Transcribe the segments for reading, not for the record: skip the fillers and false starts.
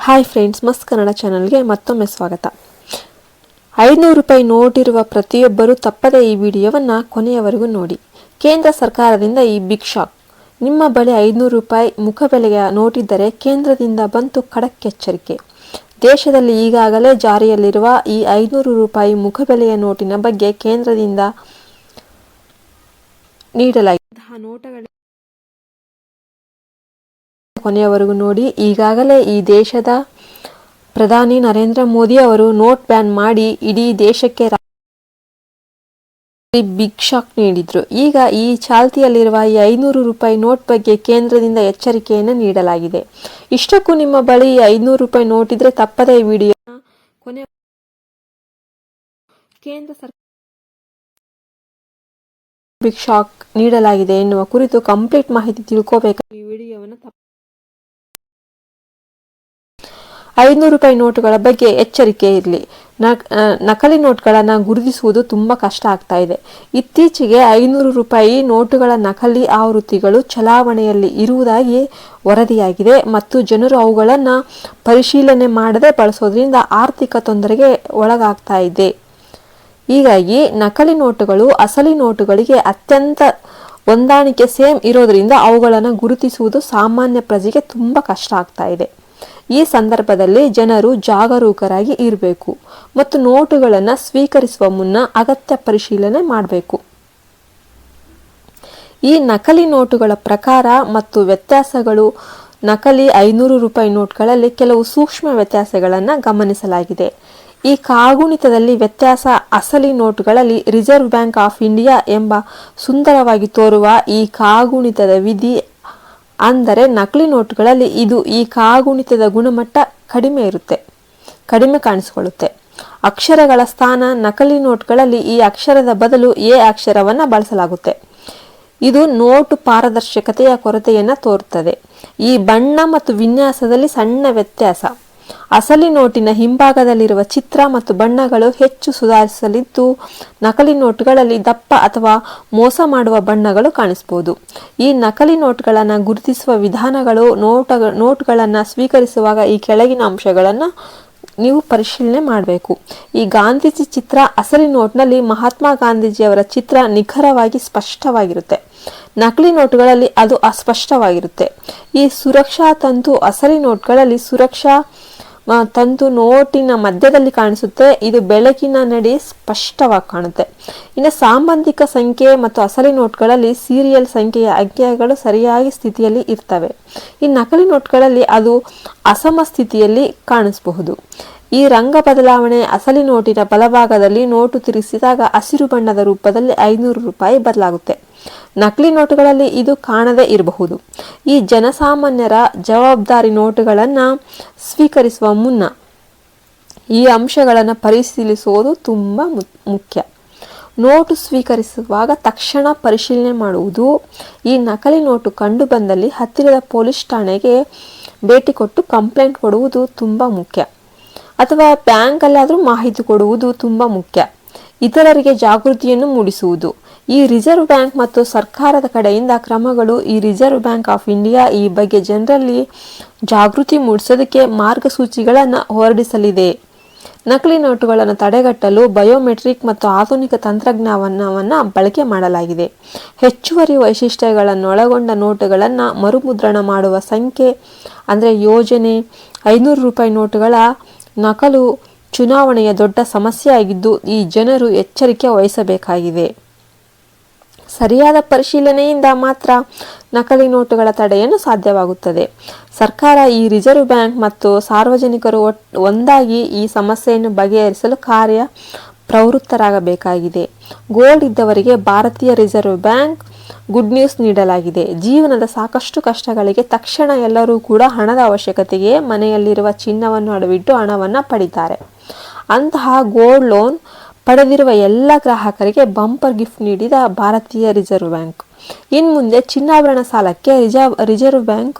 Hi friends, ಮಸ್ತ್ ಕನ್ನಡ ಚಾನಲ್ಗೆ ಮತ್ತೊಮ್ಮೆ ಸ್ವಾಗತ. 500 ರೂಪಾಯಿ ನೋಟ್ ಇರುವ ಪ್ರತಿಯೊಬ್ಬರೂ ತಪ್ಪದೆ ಈ ವಿಡಿಯೋವನ್ನು ಕೊನೆಯವರೆಗೂ ನೋಡಿ. ಕೇಂದ್ರ ಸರ್ಕಾರದಿಂದ ಈ ಬಿಗ್ ಶಾಕ್. ನಿಮ್ಮ ಬಳಿ 500 ರೂಪಾಯಿ ಮುಖಬೆಲೆಯ ನೋಟಿದ್ದರೆ ಕೇಂದ್ರದಿಂದ ಬಂತು ಖಡಕ್ ಎಚ್ಚರಿಕೆ. ದೇಶದಲ್ಲಿ ಈಗಾಗಲೇ ಜಾರಿಯಲ್ಲಿರುವ ಈ 500 ರೂಪಾಯಿ ಮುಖಬೆಲೆಯ ನೋಟಿನ ಬಗ್ಗೆ ಕೇಂದ್ರದಿಂದ ನೀಡಲಾಗಿದೆ ನೋಟಗಳ ಕೊನೆಯವರೆಗೂ ನೋಡಿ. ಈಗಾಗಲೇ ಈ ದೇಶದ ಪ್ರಧಾನಿ ನರೇಂದ್ರ ಮೋದಿ ಅವರು ನೋಟ್ ಬ್ಯಾನ್ ಮಾಡಿ ಇಡೀ ದೇಶಕ್ಕೆ ಬಿಗ್ ಶಾಕ್ ನೀಡಿದ್ರು. ಈಗ ಈ ಚಾಲ್ತಿಯಲ್ಲಿರುವ ಈ 500 ರೂಪಾಯಿ ನೋಟ್ ಬಗ್ಗೆ ಕೇಂದ್ರದಿಂದ ಎಚ್ಚರಿಕೆಯನ್ನು ನೀಡಲಾಗಿದೆ. ಇಷ್ಟಕ್ಕೂ ನಿಮ್ಮ ಬಳಿ 500 ರೂಪಾಯಿ ನೋಟ್ ಇದ್ರೆ ತಪ್ಪದೇ ಈ ವಿಡಿಯೋ ಕೊನೆ ಕೇಂದ್ರ ಸರ್ಕಾರ ಬಿಗ್ ಶಾಕ್ ನೀಡಲಾಗಿದೆ ಎನ್ನುವ ಕುರಿತು ಕಂಪ್ಲೀಟ್ ಮಾಹಿತಿ ತಿಳ್ಕೋಬೇಕು. ಈ ವಿಡಿಯೋವನ್ನು 500 ರೂಪಾಯಿ ನೋಟುಗಳ ಬಗ್ಗೆ ಎಚ್ಚರಿಕೆ ಇರಲಿ. ನಕಲಿ ನೋಟ್ಗಳನ್ನು ಗುರುತಿಸುವುದು ತುಂಬ ಕಷ್ಟ ಆಗ್ತಾ ಇದೆ. ಇತ್ತೀಚೆಗೆ 500 ರೂಪಾಯಿ ನೋಟುಗಳ ನಕಲಿ ಆವೃತ್ತಿಗಳು ಚಲಾವಣೆಯಲ್ಲಿ ಇರುವುದಾಗಿ ವರದಿಯಾಗಿದೆ ಮತ್ತು ಜನರು ಅವುಗಳನ್ನು ಪರಿಶೀಲನೆ ಮಾಡದೆ ಬಳಸೋದ್ರಿಂದ ಆರ್ಥಿಕ ತೊಂದರೆಗೆ ಒಳಗಾಗ್ತಾ ಇದೆ. ಹೀಗಾಗಿ ನಕಲಿ ನೋಟುಗಳು ಅಸಲಿ ನೋಟುಗಳಿಗೆ ಅತ್ಯಂತ ಹೊಂದಾಣಿಕೆ ಸೇಮ್ ಇರೋದ್ರಿಂದ ಅವುಗಳನ್ನು ಗುರುತಿಸುವುದು ಸಾಮಾನ್ಯ ಪ್ರಜೆಗೆ ತುಂಬ ಕಷ್ಟ ಆಗ್ತಾ ಇದೆ. ಈ ಸಂದರ್ಭದಲ್ಲಿ ಜನರು ಜಾಗರೂಕರಾಗಿ ಇರಬೇಕು ಮತ್ತು ನೋಟುಗಳನ್ನು ಸ್ವೀಕರಿಸುವ ಮುನ್ನ ಅಗತ್ಯ ಪರಿಶೀಲನೆ ಮಾಡಬೇಕು. ಈ ನಕಲಿ ನೋಟುಗಳ ಪ್ರಕಾರ ಮತ್ತು ವ್ಯತ್ಯಾಸಗಳು. ನಕಲಿ 500 ರೂಪಾಯಿ ನೋಟ್ಗಳಲ್ಲಿ ಕೆಲವು ಸೂಕ್ಷ್ಮ ವ್ಯತ್ಯಾಸಗಳನ್ನು ಗಮನಿಸಲಾಗಿದೆ. ಈ ಕಾಗುಣಿತದಲ್ಲಿ ವ್ಯತ್ಯಾಸ. ಅಸಲಿ ನೋಟುಗಳಲ್ಲಿ ರಿಸರ್ವ್ ಬ್ಯಾಂಕ್ ಆಫ್ ಇಂಡಿಯಾ ಎಂಬ ಸುಂದರವಾಗಿ ತೋರುವ ಈ ಕಾಗುಣಿತದ ವಿಧಿ, ಅಂದರೆ ನಕಲಿ ನೋಟುಗಳಲ್ಲಿ ಈ ಕಾಗುಣಿತದ ಗುಣಮಟ್ಟ ಕಡಿಮೆ ಕಾಣಿಸಿಕೊಳ್ಳುತ್ತೆ. ಅಕ್ಷರಗಳ ಸ್ಥಾನ. ನಕಲಿ ನೋಟ್ಗಳಲ್ಲಿ ಈ ಅಕ್ಷರದ ಬದಲು ಎ ಅಕ್ಷರವನ್ನು ಬಳಸಲಾಗುತ್ತೆ. ಇದು ನೋಟು ಪಾರದರ್ಶಕತೆಯ ಕೊರತೆಯನ್ನು ತೋರುತ್ತದೆ. ಈ ಬಣ್ಣ ಮತ್ತು ವಿನ್ಯಾಸದಲ್ಲಿ ಸಣ್ಣ ವ್ಯತ್ಯಾಸ. ಅಸಲಿ ನೋಟಿನ ಹಿಂಭಾಗದಲ್ಲಿರುವ ಚಿತ್ರ ಮತ್ತು ಬಣ್ಣಗಳು ಹೆಚ್ಚು ಸುಧಾರಿಸಲಿದ್ದು, ನಕಲಿ ನೋಟುಗಳಲ್ಲಿ ದಪ್ಪ ಅಥವಾ ಮೋಸ ಮಾಡುವ ಬಣ್ಣಗಳು ಕಾಣಿಸಬಹುದು. ಈ ನಕಲಿ ನೋಟುಗಳನ್ನು ಗುರುತಿಸುವ ವಿಧಾನಗಳು. ನೋಟುಗಳನ್ನು ಸ್ವೀಕರಿಸುವಾಗ ಈ ಕೆಳಗಿನ ಅಂಶಗಳನ್ನು ನೀವು ಪರಿಶೀಲನೆ ಮಾಡಬೇಕು. ಈ ಗಾಂಧೀಜಿ ಚಿತ್ರ. ಅಸಲಿ ನೋಟ್ನಲ್ಲಿ ಮಹಾತ್ಮ ಗಾಂಧೀಜಿಯವರ ಚಿತ್ರ ನಿಖರವಾಗಿ ಸ್ಪಷ್ಟವಾಗಿರುತ್ತೆ. ನಕಲಿ ನೋಟುಗಳಲ್ಲಿ ಅದು ಅಸ್ಪಷ್ಟವಾಗಿರುತ್ತೆ. ಈ ಸುರಕ್ಷಾ ತಂತು. ಅಸಲಿ ನೋಟ್ಗಳಲ್ಲಿ ಸುರಕ್ಷಾ ತಂತು ನೋಟಿನ ಮಧ್ಯದಲ್ಲಿ ಕಾಣಿಸುತ್ತೆ. ಇದು ಬೆಳಕಿನ ನಡಿ ಸ್ಪಷ್ಟವಾಗಿ ಕಾಣುತ್ತೆ. ಇನ್ನು ಸಾಂಬಂಧಿಕ ಸಂಖ್ಯೆ ಮತ್ತು ಅಸಲಿ ನೋಟ್ಗಳಲ್ಲಿ ಸೀರಿಯಲ್ ಸಂಖ್ಯೆಯ ಅಂಕೆಗಳು ಸರಿಯಾಗಿ ಸ್ಥಿತಿಯಲ್ಲಿ ಇರ್ತವೆ. ಈ ನಕಲಿ ನೋಟ್ಗಳಲ್ಲಿ ಅದು ಅಸಮ ಸ್ಥಿತಿಯಲ್ಲಿ ಕಾಣಿಸಬಹುದು. ಈ ರಂಗ ಬದಲಾವಣೆ. ಅಸಲಿ ನೋಟಿನ ಬಲಭಾಗದಲ್ಲಿ ನೋಟು ತಿರುಗಿಸಿದಾಗ ಹಸಿರು ಬಣ್ಣದ ರೂಪದಲ್ಲಿ 500 ರೂಪಾಯಿ ಬದಲಾಗುತ್ತೆ. ನಕಲಿ ನೋಟುಗಳಲ್ಲಿ ಇದು ಕಾಣದೇ ಇರಬಹುದು. ಈ ಜನಸಾಮಾನ್ಯರ ಜವಾಬ್ದಾರಿ. ನೋಟುಗಳನ್ನು ಸ್ವೀಕರಿಸುವ ಮುನ್ನ ಈ ಅಂಶಗಳನ್ನು ಪರಿಶೀಲಿಸುವುದು ತುಂಬ ಮುಖ್ಯ. ನೋಟು ಸ್ವೀಕರಿಸುವಾಗ ತಕ್ಷಣ ಪರಿಶೀಲನೆ ಮಾಡುವುದು. ಈ ನಕಲಿ ನೋಟು ಕಂಡು ಬಂದಲ್ಲಿ ಹತ್ತಿರದ ಪೊಲೀಸ್ ಠಾಣೆಗೆ ಭೇಟಿ ಕೊಟ್ಟು ಕಂಪ್ಲೇಂಟ್ ಕೊಡುವುದು ತುಂಬ ಮುಖ್ಯ. ಅಥವಾ ಬ್ಯಾಂಕಲ್ಲಾದರೂ ಮಾಹಿತಿ ಕೊಡುವುದು ತುಂಬ ಮುಖ್ಯ. ಇತರರಿಗೆ ಜಾಗೃತಿಯನ್ನು ಮೂಡಿಸುವುದು. ಈ ರಿಸರ್ವ್ ಬ್ಯಾಂಕ್ ಮತ್ತು ಸರ್ಕಾರದ ಕಡೆಯಿಂದ ಕ್ರಮಗಳು. ಈ ರಿಸರ್ವ್ ಬ್ಯಾಂಕ್ ಆಫ್ ಇಂಡಿಯಾ ಈ ಬಗ್ಗೆ ಜನರಲ್ಲಿ ಜಾಗೃತಿ ಮೂಡಿಸೋದಕ್ಕೆ ಮಾರ್ಗಸೂಚಿಗಳನ್ನು ಹೊರಡಿಸಲಿದೆ. ನಕಲಿ ನೋಟುಗಳನ್ನು ತಡೆಗಟ್ಟಲು ಬಯೋಮೆಟ್ರಿಕ್ ಮತ್ತು ಆಧುನಿಕ ತಂತ್ರಜ್ಞಾನವನ್ನು ಬಳಕೆ ಮಾಡಲಾಗಿದೆ. ಹೆಚ್ಚುವರಿ ವೈಶಿಷ್ಟ್ಯಗಳನ್ನೊಳಗೊಂಡ ನೋಟುಗಳನ್ನು ಮರುಮುದ್ರಣ ಮಾಡುವ ಸಂಖ್ಯೆ, ಅಂದರೆ ಯೋಜನೆ. 500 ರೂಪಾಯಿ ನೋಟುಗಳ ನಕಲು ಚುನಾವಣೆಯ ದೊಡ್ಡ ಸಮಸ್ಯೆಯಾಗಿದ್ದು, ಈ ಜನರು ಎಚ್ಚರಿಕೆ ವಹಿಸಬೇಕಾಗಿದೆ. ಸರಿಯಾದ ಪರಿಶೀಲನೆಯಿಂದ ಮಾತ್ರ ನಕಲಿ ನೋಟುಗಳ ತಡೆಯನ್ನು ಸಾಧ್ಯವಾಗುತ್ತದೆ. ಸರ್ಕಾರ, ಈ ರಿಸರ್ವ್ ಬ್ಯಾಂಕ್ ಮತ್ತು ಸಾರ್ವಜನಿಕರು ಒಂದಾಗಿ ಈ ಸಮಸ್ಯೆಯನ್ನು ಬಗೆಹರಿಸಲು ಕಾರ್ಯ ಪ್ರವೃತ್ತರಾಗಬೇಕಾಗಿದೆ. ಗೋಲ್ಡ್ ಇದ್ದವರಿಗೆ ಭಾರತೀಯ ರಿಸರ್ವ್ ಬ್ಯಾಂಕ್ ಗುಡ್ ನ್ಯೂಸ್ ನೀಡಲಾಗಿದೆ. ಜೀವನದ ಸಾಕಷ್ಟು ಕಷ್ಟಗಳಿಗೆ ತಕ್ಷಣ ಎಲ್ಲರೂ ಕೂಡ ಹಣದ ಅವಶ್ಯಕತೆಗೆ ಮನೆಯಲ್ಲಿರುವ ಚಿನ್ನವನ್ನು ಅಡವಿಟ್ಟು ಹಣವನ್ನು ಪಡಿತಾರೆ. ಅಂತಹ ಗೋಲ್ಡ್ ಲೋನ್ ಪಡೆದಿರುವ ಎಲ್ಲ ಗ್ರಾಹಕರಿಗೆ ಬಂಪರ್ ಗಿಫ್ಟ್ ನೀಡಿದ ಭಾರತೀಯ ರಿಸರ್ವ್ ಬ್ಯಾಂಕ್. ಇನ್ನು ಮುಂದೆ ಚಿನ್ನಾಭರಣ ಸಾಲಕ್ಕೆ ರಿಸರ್ವ್ ಬ್ಯಾಂಕ್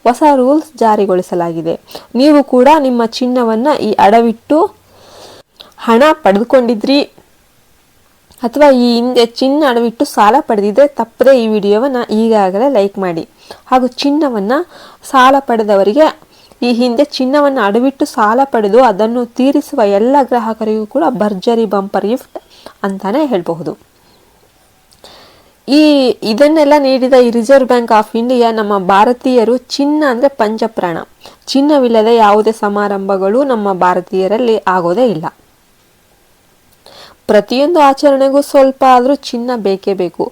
ಹೊಸ ರೂಲ್ಸ್ ಜಾರಿಗೊಳಿಸಲಾಗಿದೆ. ನೀವು ಕೂಡ ನಿಮ್ಮ ಚಿನ್ನವನ್ನು ಈ ಅಡವಿಟ್ಟು ಹಣ ಪಡೆದುಕೊಂಡಿದ್ರಿ ಅಥವಾ ಈ ಹಿಂದೆ ಚಿನ್ನ ಅಡವಿಟ್ಟು ಸಾಲ ಪಡೆದಿದ್ದರೆ ತಪ್ಪದೇ ಈ ವಿಡಿಯೋವನ್ನು ಈಗಾಗಲೇ ಲೈಕ್ ಮಾಡಿ. ಹಾಗೂ ಚಿನ್ನವನ್ನು ಸಾಲ ಪಡೆದವರಿಗೆ ಈ ಹಿಂದೆ ಚಿನ್ನವನ್ನು ಅಡವಿಟ್ಟು ಸಾಲ ಪಡೆದು ಅದನ್ನು ತೀರಿಸುವ ಎಲ್ಲ ಗ್ರಾಹಕರಿಗೂ ಕೂಡ ಭರ್ಜರಿ ಬಂಪರ್ ಗಿಫ್ಟ್ ಅಂತಾನೆ ಹೇಳಬಹುದು. ಇದನ್ನೆಲ್ಲ ನೀಡಿದ ಈ ರಿಸರ್ವ್ ಬ್ಯಾಂಕ್ ಆಫ್ ಇಂಡಿಯಾ ನಮ್ಮ ಭಾರತೀಯರು ಚಿನ್ನ ಅಂದ್ರೆ ಪಂಚಪ್ರಾಣ, ಚಿನ್ನವಿಲ್ಲದೆ ಯಾವುದೇ ಸಮಾರಂಭಗಳು ನಮ್ಮ ಭಾರತೀಯರಲ್ಲಿ ಆಗೋದೇ ಇಲ್ಲ. ಪ್ರತಿಯೊಂದು ಆಚರಣೆಗೂ ಸ್ವಲ್ಪ ಆದ್ರೂ ಚಿನ್ನ ಬೇಕೇ ಬೇಕು.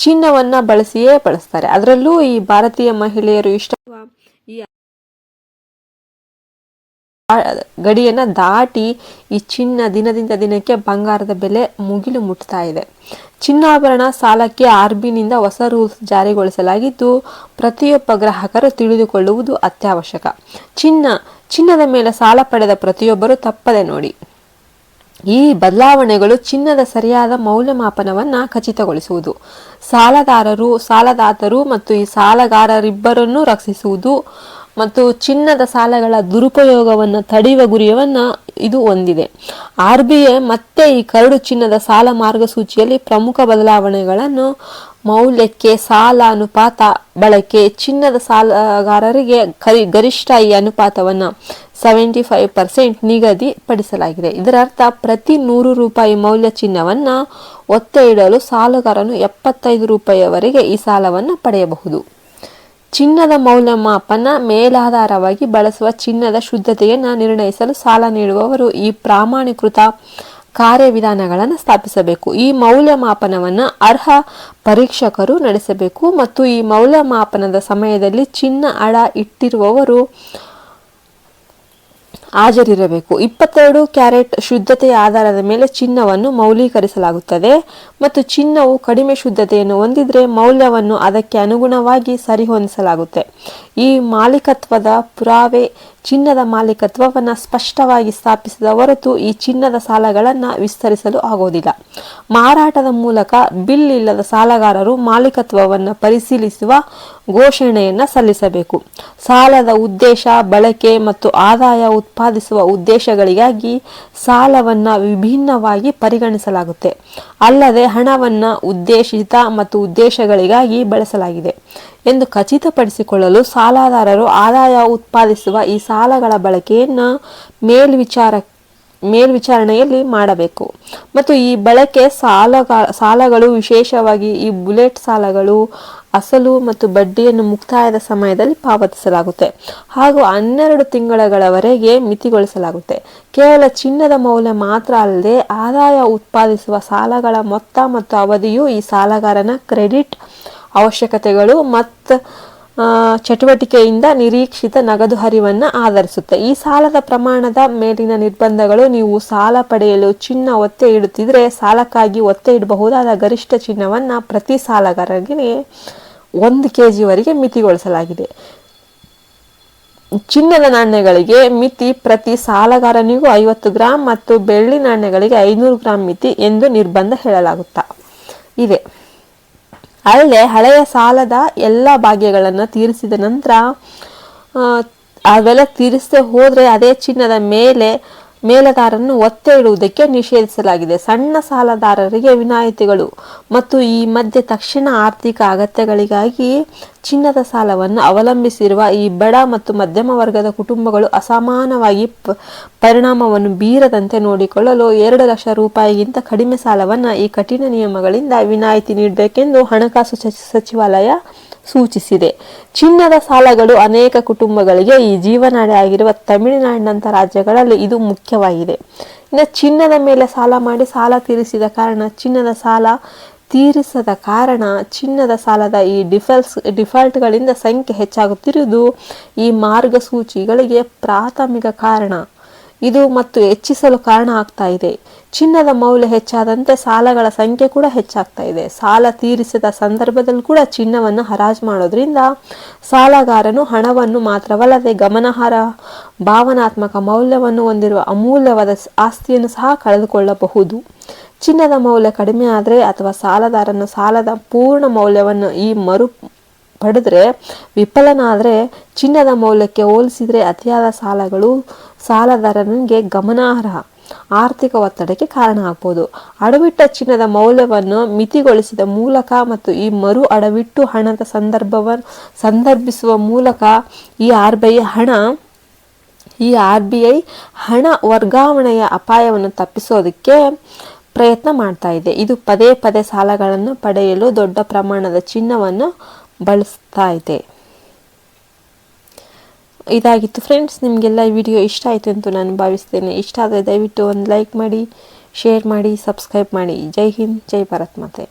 ಚಿನ್ನವನ್ನ ಬಳಸ್ತಾರೆ. ಅದರಲ್ಲೂ ಈ ಭಾರತೀಯ ಮಹಿಳೆಯರು ಇಷ್ಟ ಈ ಗಡಿಯನ್ನ ದಾಟಿ ಈ ಚಿನ್ನ ದಿನದಿಂದ ದಿನಕ್ಕೆ ಬಂಗಾರದ ಬೆಲೆ ಮುಗಿಲು ಮುಟ್ತಾ ಇದೆ. ಚಿನ್ನಾಭರಣ ಸಾಲಕ್ಕೆ RBIನಿಂದ ಹೊಸ ರೂಲ್ಸ್ ಜಾರಿಗೊಳಿಸಲಾಗಿದ್ದು, ಪ್ರತಿಯೊಬ್ಬ ಗ್ರಾಹಕರು ತಿಳಿದುಕೊಳ್ಳುವುದು ಅತ್ಯವಶ್ಯಕ. ಚಿನ್ನದ ಮೇಲೆ ಸಾಲ ಪಡೆದ ಪ್ರತಿಯೊಬ್ಬರು ತಪ್ಪದೆ ನೋಡಿ. ಈ ಬದಲಾವಣೆಗಳು ಚಿನ್ನದ ಸರಿಯಾದ ಮೌಲ್ಯಮಾಪನವನ್ನ ಖಚಿತಗೊಳಿಸುವುದು, ಸಾಲದಾತರು ಮತ್ತು ಈ ಸಾಲಗಾರರಿಬ್ಬರನ್ನು ರಕ್ಷಿಸುವುದು ಮತ್ತು ಚಿನ್ನದ ಸಾಲಗಳ ದುರುಪಯೋಗವನ್ನು ತಡೆಯುವ ಗುರಿಯವನ್ನ ಇದು ಹೊಂದಿದೆ. RBI ಮತ್ತೆ ಈ ಕರಡು ಚಿನ್ನದ ಸಾಲ ಮಾರ್ಗಸೂಚಿಯಲ್ಲಿ ಪ್ರಮುಖ ಬದಲಾವಣೆಗಳನ್ನು ಮೌಲ್ಯಕ್ಕೆ ಸಾಲ ಅನುಪಾತ ಬಳಕೆ, ಚಿನ್ನದ ಸಾಲಗಾರರಿಗೆ ಗರಿಷ್ಠ ಈ ಅನುಪಾತವನ್ನ 75% ನಿಗದಿಪಡಿಸಲಾಗಿದೆ. ಇದರರ್ಥ ಪ್ರತಿ 100 ರೂಪಾಯಿ ಮೌಲ್ಯ ಚಿನ್ನವನ್ನ ಒತ್ತೆ ಇಡಲು ಸಾಲಗಾರನು 75 ರೂಪಾಯಿಯವರೆಗೆ ಈ ಸಾಲವನ್ನು ಪಡೆಯಬಹುದು. ಚಿನ್ನದ ಮೌಲ್ಯಮಾಪನ ಮೇಲಾಧಾರವಾಗಿ ಬಳಸುವ ಚಿನ್ನದ ಶುದ್ಧತೆಯನ್ನು ನಿರ್ಣಯಿಸಲು ಸಾಲ ನೀಡುವವರು ಈ ಪ್ರಮಾಣೀಕೃತ ಕಾರ್ಯವಿಧಾನಗಳನ್ನು ಸ್ಥಾಪಿಸಬೇಕು. ಈ ಮೌಲ್ಯಮಾಪನವನ್ನು ಅರ್ಹ ಪರೀಕ್ಷಕರು ನಡೆಸಬೇಕು ಮತ್ತು ಈ ಮೌಲ್ಯಮಾಪನದ ಸಮಯದಲ್ಲಿ ಚಿನ್ನ ಅಡ ಇಟ್ಟಿರುವವರು ಹಾಜರಿರಬೇಕು. 22 ಕ್ಯಾರೆಟ್ ಶುದ್ಧತೆಯ ಆಧಾರದ ಮೇಲೆ ಚಿನ್ನವನ್ನು ಮೌಲ್ಯೀಕರಿಸಲಾಗುತ್ತದೆ ಮತ್ತು ಚಿನ್ನವು ಕಡಿಮೆ ಶುದ್ಧತೆಯನ್ನು ಹೊಂದಿದ್ರೆ ಮೌಲ್ಯವನ್ನು ಅದಕ್ಕೆ ಅನುಗುಣವಾಗಿ ಸರಿಹೊಂದಿಸಲಾಗುತ್ತೆ. ಈ ಮಾಲೀಕತ್ವದ ಪುರಾವೆ ಚಿನ್ನದ ಮಾಲೀಕತ್ವವನ್ನು ಸ್ಪಷ್ಟವಾಗಿ ಸ್ಥಾಪಿಸಿದ ಹೊರತು ಈ ಚಿನ್ನದ ಸಾಲಗಳನ್ನು ವಿಸ್ತರಿಸಲು ಆಗೋದಿಲ್ಲ. ಮಾರಾಟದ ಮೂಲಕ ಬಿಲ್ ಇಲ್ಲದ ಸಾಲಗಾರರು ಮಾಲೀಕತ್ವವನ್ನು ಪರಿಶೀಲಿಸುವ ಘೋಷಣೆಯನ್ನು ಸಲ್ಲಿಸಬೇಕು. ಸಾಲದ ಉದ್ದೇಶ, ಬಳಕೆ ಮತ್ತು ಆದಾಯ ಉತ್ಪಾದಿಸುವ ಉದ್ದೇಶಗಳಿಗಾಗಿ ಸಾಲವನ್ನು ವಿಭಿನ್ನವಾಗಿ ಪರಿಗಣಿಸಲಾಗುತ್ತೆ. ಅಲ್ಲದೆ ಹಣವನ್ನು ಉದ್ದೇಶಿತ ಮತ್ತು ಉದ್ದೇಶಗಳಿಗಾಗಿ ಬಳಸಲಾಗಿದೆ ಎಂದು ಖಚಿತಪಡಿಸಿಕೊಳ್ಳಲು ಸಾಲದಾರರು ಆದಾಯ ಉತ್ಪಾದಿಸುವ ಈ ಸಾಲಗಳ ಬಳಕೆಯನ್ನು ಮೇಲ್ವಿಚಾರಣೆಯಲ್ಲಿ ಮಾಡಬೇಕು ಮತ್ತು ಈ ಬಳಕೆ ಸಾಲಗಳು ವಿಶೇಷವಾಗಿ ಈ ಬುಲೆಟ್ ಸಾಲಗಳು ಅಸಲು ಮತ್ತು ಬಡ್ಡಿಯನ್ನು ಮುಕ್ತಾಯದ ಸಮಯದಲ್ಲಿ ಪಾವತಿಸಲಾಗುತ್ತೆ ಹಾಗೂ 12 ತಿಂಗಳವರೆಗೆ ಮಿತಿಗೊಳಿಸಲಾಗುತ್ತೆ. ಕೇವಲ ಚಿನ್ನದ ಮೌಲ್ಯ ಮಾತ್ರ ಅಲ್ಲದೆ ಆದಾಯ ಉತ್ಪಾದಿಸುವ ಸಾಲಗಳ ಮೊತ್ತ ಮತ್ತು ಅವಧಿಯು ಈ ಸಾಲಗಾರನ ಕ್ರೆಡಿಟ್ ಅವಶ್ಯಕತೆಗಳು ಮತ್ತು ಚಟುವಟಿಕೆಯಿಂದ ನಿರೀಕ್ಷಿತ ನಗದು ಹರಿವನ್ನು ಆಧರಿಸುತ್ತೆ. ಈ ಸಾಲದ ಪ್ರಮಾಣದ ಮೇಲಿನ ನಿರ್ಬಂಧಗಳು ನೀವು ಸಾಲ ಪಡೆಯಲು ಚಿನ್ನ ಒತ್ತೆ ಇಡುತ್ತಿದ್ರೆ ಸಾಲಕ್ಕಾಗಿ ಒತ್ತೆ ಇಡಬಹುದಾದ ಗರಿಷ್ಠ ಚಿನ್ನವನ್ನು ಪ್ರತಿ ಸಾಲಗಾರರಿಗೆ 1 kg ಮಿತಿಗೊಳಿಸಲಾಗಿದೆ. ಚಿನ್ನದ ನಾಣ್ಯಗಳಿಗೆ ಮಿತಿ ಪ್ರತಿ ಸಾಲಗಾರನಿಗೂ 50 ಗ್ರಾಂ ಮತ್ತು ಬೆಳ್ಳಿ ನಾಣ್ಯಗಳಿಗೆ 500 ಗ್ರಾಂ ಮಿತಿ ಎಂದು ನಿರ್ಬಂಧ ಹೇಳಲಾಗುತ್ತಾ ಇದೆ. ಅಲ್ಲದೆ ಹಳೆಯ ಸಾಲದ ಎಲ್ಲ ಭಾಗ್ಯಗಳನ್ನು ತೀರಿಸಿದ ನಂತರ ಅವೆಲ್ಲ ತೀರಿಸದೆ ಹೋದ್ರೆ ಅದೇ ಚಿನ್ನದ ಮೇಲದಾರನ್ನು ಒತ್ತೆ ಇಡುವುದಕ್ಕೆ ನಿಷೇಧಿಸಲಾಗಿದೆ. ಸಣ್ಣ ಸಾಲದಾರರಿಗೆ ವಿನಾಯಿತಿಗಳು ಮತ್ತು ಈ ಮಧ್ಯೆ ತಕ್ಷಣ ಆರ್ಥಿಕ ಅಗತ್ಯಗಳಿಗಾಗಿ ಚಿನ್ನದ ಸಾಲವನ್ನು ಅವಲಂಬಿಸಿರುವ ಈ ಬಡ ಮತ್ತು ಮಧ್ಯಮ ವರ್ಗದ ಕುಟುಂಬಗಳು ಅಸಮಾನವಾಗಿ ಪರಿಣಾಮವನ್ನು ಬೀರದಂತೆ ನೋಡಿಕೊಳ್ಳಲು 2 ಲಕ್ಷ ರೂಪಾಯಿಗಿಂತ ಕಡಿಮೆ ಸಾಲವನ್ನು ಈ ಕಠಿಣ ನಿಯಮಗಳಿಂದ ವಿನಾಯಿತಿ ನೀಡಬೇಕೆಂದು ಹಣಕಾಸು ಸಚಿವಾಲಯ ಸೂಚಿಸಿದೆ. ಚಿನ್ನದ ಸಾಲಗಳು ಅನೇಕ ಕುಟುಂಬಗಳಿಗೆ ಈ ಜೀವನಾಡಿ ಆಗಿರುವ ತಮಿಳುನಾಡಿನಂಥ ರಾಜ್ಯಗಳಲ್ಲಿ ಇದು ಮುಖ್ಯವಾಗಿದೆ. ಇನ್ನು ಚಿನ್ನದ ಮೇಲೆ ಸಾಲ ಮಾಡಿ ಸಾಲ ತೀರಿಸದ ಕಾರಣ ಚಿನ್ನದ ಸಾಲದ ಈ ಡಿಫಾಲ್ಟ್ಗಳಿಂದ ಸಂಖ್ಯೆ ಹೆಚ್ಚಾಗುತ್ತಿರುವುದು ಈ ಮಾರ್ಗಸೂಚಿಗಳಿಗೆ ಪ್ರಾಥಮಿಕ ಕಾರಣ. ಇದು ಮತ್ತು ಹೆಚ್ಚಿಸಲು ಕಾರಣ ಆಗ್ತಾ ಇದೆ. ಚಿನ್ನದ ಮೌಲ್ಯ ಹೆಚ್ಚಾದಂತೆ ಸಾಲಗಳ ಸಂಖ್ಯೆ ಕೂಡ ಹೆಚ್ಚಾಗ್ತಾ ಇದೆ. ಸಾಲ ತೀರಿಸಿದ ಸಂದರ್ಭದಲ್ಲಿ ಕೂಡ ಚಿನ್ನವನ್ನು ಹರಾಜು ಮಾಡೋದ್ರಿಂದ ಸಾಲಗಾರನು ಹಣವನ್ನು ಮಾತ್ರವಲ್ಲದೆ ಗಮನಾರ್ಹ ಭಾವನಾತ್ಮಕ ಮೌಲ್ಯವನ್ನು ಹೊಂದಿರುವ ಅಮೂಲ್ಯವಾದ ಆಸ್ತಿಯನ್ನು ಸಹ ಕಳೆದುಕೊಳ್ಳಬಹುದು. ಚಿನ್ನದ ಮೌಲ್ಯ ಕಡಿಮೆ ಆದರೆ ಅಥವಾ ಸಾಲದಾರನ ಸಾಲದ ಪೂರ್ಣ ಮೌಲ್ಯವನ್ನು ಪಡೆದ್ರೆ ವಿಫಲನಾದರೆ ಚಿನ್ನದ ಮೌಲ್ಯಕ್ಕೆ ಹೋಲಿಸಿದರೆ ಅತಿಯಾದ ಸಾಲಗಳು ಸಾಲದಾರನಿಗೆ ಗಮನಾರ್ಹ ಆರ್ಥಿಕ ಒತ್ತಡಕ್ಕೆ ಕಾರಣ ಆಗ್ಬೋದು. ಅಡವಿಟ್ಟ ಚಿನ್ನದ ಮೌಲ್ಯವನ್ನು ಮಿತಿಗೊಳಿಸಿದ ಮೂಲಕ ಮತ್ತು ಈ ಮರು ಅಡವಿಟ್ಟು ಹಣದ ಸಂದರ್ಭಿಸುವ ಮೂಲಕ ಈ RBI ಹಣ ವರ್ಗಾವಣೆಯ ಅಪಾಯವನ್ನು ತಪ್ಪಿಸೋದಕ್ಕೆ ಪ್ರಯತ್ನ ಮಾಡ್ತಾ ಇದೆ. ಇದು ಪದೇ ಪದೇ ಸಾಲಗಳನ್ನು ಪಡೆಯಲು ದೊಡ್ಡ ಪ್ರಮಾಣದ ಚಿನ್ನವನ್ನು ಬಳಸ್ತಾ ಇದೆ. ಇದಾಗಿತ್ತು ಫ್ರೆಂಡ್ಸ್. ನಿಮಗೆಲ್ಲ ಈ ವಿಡಿಯೋ ಇಷ್ಟ ಆಯಿತು ಅಂತ ನಾನು ಭಾವಿಸ್ತೇನೆ. ಇಷ್ಟ ಆದರೆ ದಯವಿಟ್ಟು ಒಂದು ಲೈಕ್ ಮಾಡಿ, ಶೇರ್ ಮಾಡಿ, ಸಬ್ಸ್ಕ್ರೈಬ್ ಮಾಡಿ. ಜೈ ಹಿಂದ್, ಜೈ ಭಾರತ್ ಮಾತೆ.